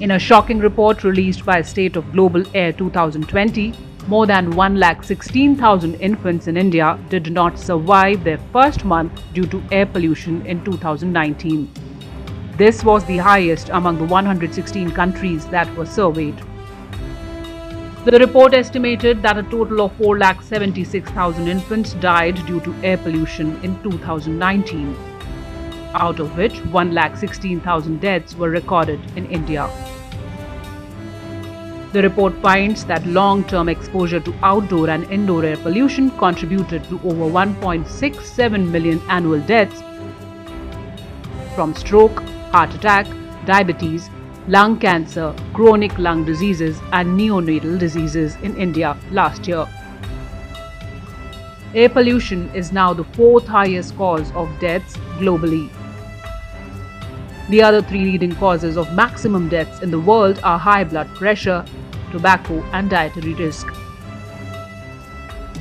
In a shocking report released by State of Global Air 2020, more than 116,000 infants in India did not survive their first month due to air pollution in 2019. This was the highest among the 116 countries that were surveyed. The report estimated that a total of 476,000 infants died due to air pollution in 2019, out of which 116,000 deaths were recorded in India. The report finds that long-term exposure to outdoor and indoor air pollution contributed to over 1.67 million annual deaths from stroke, heart attack, diabetes, lung cancer, chronic lung diseases and neonatal diseases in India last year. Air pollution is now the fourth highest cause of deaths globally. The other three leading causes of maximum deaths in the world are high blood pressure, tobacco and dietary risk.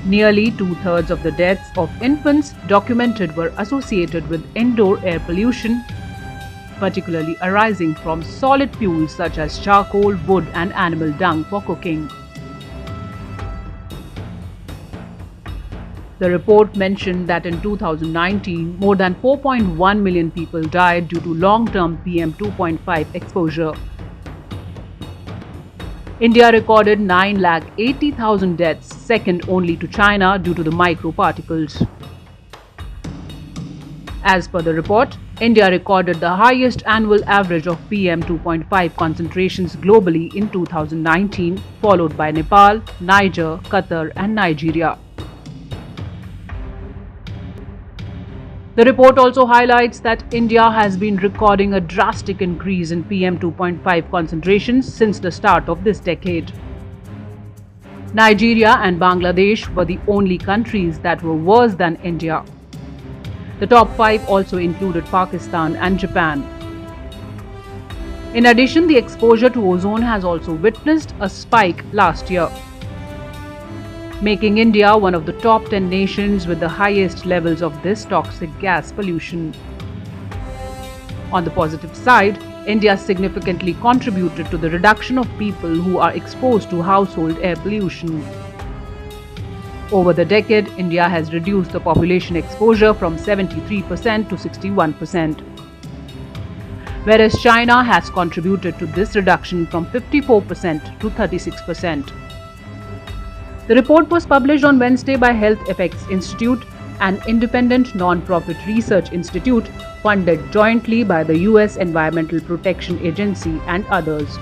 Nearly two-thirds of the deaths of infants documented were associated with indoor air pollution, particularly arising from solid fuels such as charcoal, wood and animal dung for cooking. The report mentioned that in 2019, more than 4.1 million people died due to long-term PM2.5 exposure. India recorded 980,000 deaths, second only to China due to the microparticles. As per the report, India recorded the highest annual average of PM2.5 concentrations globally in 2019, followed by Nepal, Niger, Qatar and Nigeria. The report also highlights that India has been recording a drastic increase in PM2.5 concentrations since the start of this decade. Nigeria and Bangladesh were the only countries that were worse than India. The top 5 also included Pakistan and Japan. In addition, the exposure to ozone has also witnessed a spike last year, making India one of the top 10 nations with the highest levels of this toxic gas pollution. On the positive side, India significantly contributed to the reduction of people who are exposed to household air pollution. Over the decade, India has reduced the population exposure from 73% to 61%, whereas China has contributed to this reduction from 54% to 36%. The report was published on Wednesday by Health Effects Institute, an independent non-profit research institute funded jointly by the US Environmental Protection Agency and others.